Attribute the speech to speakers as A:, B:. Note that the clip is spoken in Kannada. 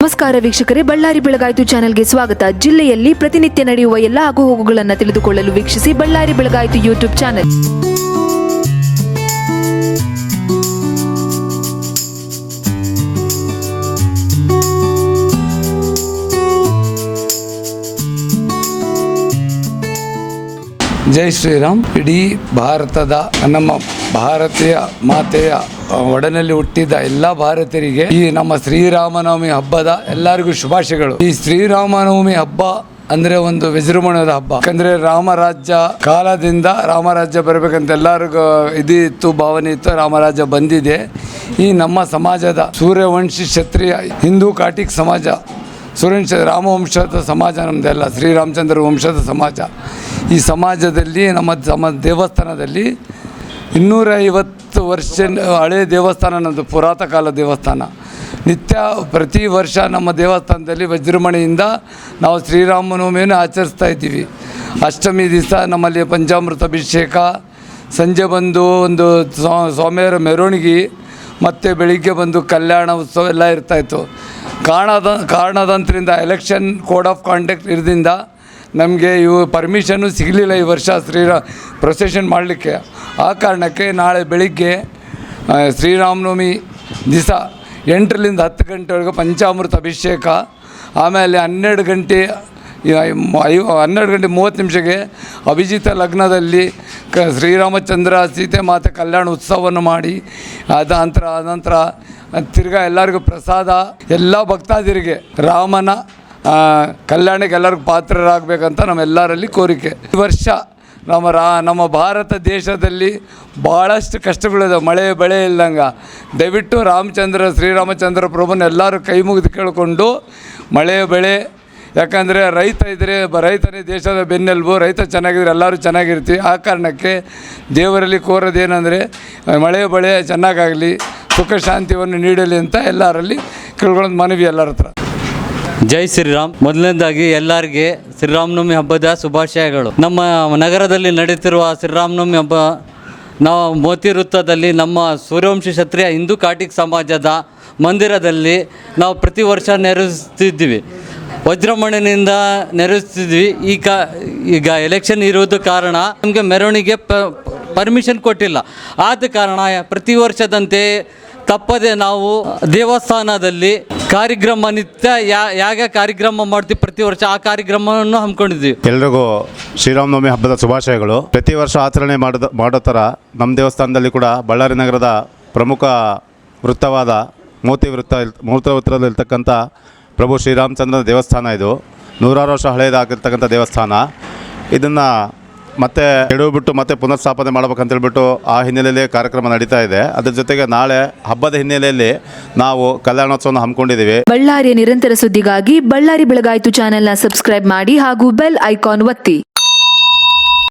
A: ನಮಸ್ಕಾರ ವೀಕ್ಷಕರೇ, ಬಳ್ಳಾರಿ ಬೆಳಗಾಯಿತು ಚಾನೆಲ್ಗೆ ಸ್ವಾಗತ. ಜಿಲ್ಲೆಯಲ್ಲಿ ಪ್ರತಿನಿತ್ಯ ನಡೆಯುವ ಎಲ್ಲ ಆಗುಹೋಗುಗಳನ್ನು ತಿಳಿದುಕೊಳ್ಳಲು ವೀಕ್ಷಿಸಿ ಬಳ್ಳಾರಿ ಬೆಳಗಾಯಿತು ಯೂಟ್ಯೂಬ್ ಚಾನೆಲ್.
B: ಜೈ ಶ್ರೀರಾಮ್. ಇಡೀ ಭಾರತದ ನಮ್ಮ ಭಾರತೀಯ ಮಾತೆಯ ಒಡನಲ್ಲಿ ಹುಟ್ಟಿದ ಎಲ್ಲ ಭಾರತೀಯರಿಗೆ ಈ ನಮ್ಮ ಶ್ರೀರಾಮನವಮಿ ಹಬ್ಬದ ಎಲ್ಲರಿಗೂ ಶುಭಾಶಯಗಳು. ಈ ಶ್ರೀರಾಮನವಮಿ ಹಬ್ಬ ಅಂದರೆ ಒಂದು ವಿಜೃಂಭಣೆಯ ಹಬ್ಬ. ಯಾಕಂದರೆ ರಾಮರಾಜ್ಯ ಕಾಲದಿಂದ ರಾಮರಾಜ್ಯ ಬರಬೇಕಂತ ಎಲ್ಲರಿಗೂ ಇತ್ತು, ಭಾವನೆ ಇತ್ತು. ರಾಮರಾಜ್ಯ ಬಂದಿದೆ. ಈ ನಮ್ಮ ಸಮಾಜದ ಸೂರ್ಯವಂಶಿ ಕ್ಷತ್ರಿಯ ಹಿಂದೂ ಕಾಟಿಕ್ ಸಮಾಜ, ರಾಮವಂಶದ ಸಮಾಜ ನಮ್ಮದೆಲ್ಲ, ಶ್ರೀರಾಮಚಂದ್ರ ವಂಶದ ಸಮಾಜ. ಈ ಸಮಾಜದಲ್ಲಿ ನಮ್ಮ ದೇವಸ್ಥಾನದಲ್ಲಿ 250 ವರ್ಷ ಹಳೆಯ ದೇವಸ್ಥಾನ, ನಮ್ಮದು ಪುರಾತನ ಕಾಲ ದೇವಸ್ಥಾನ. ಪ್ರತಿ ವರ್ಷ ನಮ್ಮ ದೇವಸ್ಥಾನದಲ್ಲಿ ವಿಜೃಂಭಣೆಯಿಂದ ನಾವು ಶ್ರೀರಾಮನವಮಿಯನ್ನು ಆಚರಿಸ್ತಾ ಇದ್ದೀವಿ. ಅಷ್ಟಮಿ ದಿವಸ ನಮ್ಮಲ್ಲಿ ಪಂಚಾಮೃತ ಅಭಿಷೇಕ, ಸಂಜೆ ಬಂದು ಒಂದು ಸ್ವಾಮಿಯರ ಮೆರವಣಿಗೆ, ಮತ್ತು ಬೆಳಿಗ್ಗೆ ಬಂದು ಕಲ್ಯಾಣ ಉತ್ಸವ ಎಲ್ಲ ಇರ್ತಾಯಿತ್ತು. ಕಾರಣದಂತರಿಂದ ಎಲೆಕ್ಷನ್ ಕೋಡ್ ಆಫ್ ಕಾಂಡಕ್ಟ್ ಇರೋದ್ರಿಂದ ನಮಗೆ ಪರ್ಮಿಷನ್ನು ಸಿಗಲಿಲ್ಲ ಈ ವರ್ಷ ಪ್ರೊಸೆಷನ್ ಮಾಡಲಿಕ್ಕೆ. ಆ ಕಾರಣಕ್ಕೆ ನಾಳೆ ಬೆಳಿಗ್ಗೆ ಶ್ರೀರಾಮನವಮಿ ದಿವಸ 8ರಿಂದ 10 ಗಂಟೆವರೆಗೆ ಪಂಚಾಮೃತ ಅಭಿಷೇಕ, ಆಮೇಲೆ 12 ಗಂಟೆ 30 ಅಭಿಜಿತ ಲಗ್ನದಲ್ಲಿ ಶ್ರೀರಾಮಚಂದ್ರ ಸೀತೆ ಮಾತೆ ಕಲ್ಯಾಣ ಉತ್ಸವವನ್ನು ಮಾಡಿ ಅನಂತರ ತಿರ್ಗಾ ಎಲ್ಲರಿಗೂ ಪ್ರಸಾದ, ಎಲ್ಲ ಭಕ್ತಾದಿರಿಗೆ ರಾಮನ ಕಲ್ಯಾಣಕ್ಕೆ ಎಲ್ಲರಿಗೂ ಪಾತ್ರರಾಗಬೇಕಂತ ನಮ್ಮೆಲ್ಲರಲ್ಲಿ ಕೋರಿಕೆ. ಈ ವರ್ಷ ನಮ್ಮ ಭಾರತ ದೇಶದಲ್ಲಿ ಭಾಳಷ್ಟು ಕಷ್ಟಗಳಿದೆ, ಮಳೆ ಬೆಳೆ ಇಲ್ಲಂಗೆ. ದಯವಿಟ್ಟು ಶ್ರೀರಾಮಚಂದ್ರ ಪ್ರಭುನ ಎಲ್ಲರೂ ಕೈ ಮುಗಿದು ಕೇಳಿಕೊಂಡು ಮಳೆ ಬೆಳೆ, ಯಾಕಂದರೆ ರೈತ ಇದ್ದರೆ ರೈತನೇ ದೇಶದ ಬೆನ್ನೆಲುಬು. ರೈತ ಚೆನ್ನಾಗಿದ್ರೆ ಎಲ್ಲರೂ ಚೆನ್ನಾಗಿರ್ತೀವಿ. ಆ ಕಾರಣಕ್ಕೆ ದೇವರಲ್ಲಿ ಕೋರೋದೇನೆಂದರೆ ಮಳೆ ಬೆಳೆ ಚೆನ್ನಾಗಾಗಲಿ, ಸುಖ ಶಾಂತಿಯನ್ನು ನೀಡಲಿ ಅಂತ ಎಲ್ಲರಲ್ಲಿ ಕೇಳ್ಕೊಳ್ಳೋದು ಮನವಿ ಎಲ್ಲರ ಹತ್ರ.
C: ಜೈ ಶ್ರೀರಾಮ್. ಮೊದಲನೇದಾಗಿ ಎಲ್ಲರಿಗೆ ಶ್ರೀರಾಮನವಮಿ ಹಬ್ಬದ ಶುಭಾಶಯಗಳು. ನಮ್ಮ ನಗರದಲ್ಲಿ ನಡೀತಿರುವ ಶ್ರೀರಾಮನವಮಿ ಹಬ್ಬ ನಾವು ಮೋತಿ ವೃತ್ತದಲ್ಲಿ ನಮ್ಮ ಸೂರ್ಯವಂಶಿ ಕ್ಷತ್ರಿಯ ಹಿಂದೂ ಕಾಟಿಕ್ ಸಮಾಜದ ಮಂದಿರದಲ್ಲಿ ನಾವು ಪ್ರತಿ ವರ್ಷ ನೆರವೇರಿಸ್ತಿದ್ವಿ. ವಜ್ರಮಣಿನಿಂದ ನೆರವೇರಿಸ್ತಿದ್ವಿ. ಈಗ ಎಲೆಕ್ಷನ್ ಇರುವುದು ಕಾರಣ ನಮಗೆ ಮೆರವಣಿಗೆ ಪರ್ಮಿಷನ್ ಕೊಟ್ಟಿಲ್ಲ. ಆದ ಕಾರಣ ಪ್ರತಿ ವರ್ಷದಂತೆ ತಪ್ಪದೆ ನಾವು ದೇವಸ್ಥಾನದಲ್ಲಿ ಕಾರ್ಯಕ್ರಮ ನಿತ್ಯ ಯಾಗ ಕಾರ್ಯಕ್ರಮ ಮಾಡ್ತೀವಿ ಪ್ರತಿ ವರ್ಷ, ಆ ಕಾರ್ಯಕ್ರಮವನ್ನು ಹಮ್ಮಿಕೊಂಡಿದ್ವಿ.
D: ಎಲ್ರಿಗೂ ಶ್ರೀರಾಮನವಮಿ ಹಬ್ಬದ ಶುಭಾಶಯಗಳು. ಪ್ರತಿ ವರ್ಷ ಆಚರಣೆ ಮಾಡೋ ಥರ ನಮ್ಮ ದೇವಸ್ಥಾನದಲ್ಲಿ ಕೂಡ ಬಳ್ಳಾರಿ ನಗರದ ಪ್ರಮುಖ ವೃತ್ತವಾದ ಮೋತಿ ವೃತ್ತದಲ್ಲಿರ್ತಕ್ಕಂಥ ಪ್ರಭು ಶ್ರೀರಾಮಚಂದ್ರನ ದೇವಸ್ಥಾನ ಇದು. 100 ವರ್ಷ ಹಳೆಯದಾಗಿರ್ತಕ್ಕಂಥ ದೇವಸ್ಥಾನ. ಇದನ್ನು ಮತ್ತೆ ಕೆಡವಿಬಿಟ್ಟು ಮತ್ತೆ ಪುನರ್ಸ್ಥಾಪನೆ ಮಾಡ್ಬೇಕಂತೇಳ್ಬಿಟ್ಟು ಆ ಹಿನ್ನೆಲೆಯಲ್ಲಿ ಕಾರ್ಯಕ್ರಮ ನಡೀತಾ ಇದೆ. ಅದ್ರ ಜೊತೆಗೆ ನಾಳೆ ಹಬ್ಬದ ಹಿನ್ನೆಲೆಯಲ್ಲಿ ನಾವು ಕಲ್ಯಾಣೋತ್ಸವವನ್ನು ಹಮ್ಮಿಕೊಂಡಿದ್ದೀವಿ.
A: ಬಳ್ಳಾರಿಯ ನಿರಂತರ ಸುದ್ದಿಗಾಗಿ ಬಳ್ಳಾರಿ ಬೆಳಗಾಯಿತು ಚಾನೆಲ್ನ ಸಬ್ಸ್ಕ್ರೈಬ್ ಮಾಡಿ ಹಾಗೂ ಬೆಲ್ ಐಕಾನ್ ಒತ್ತಿ.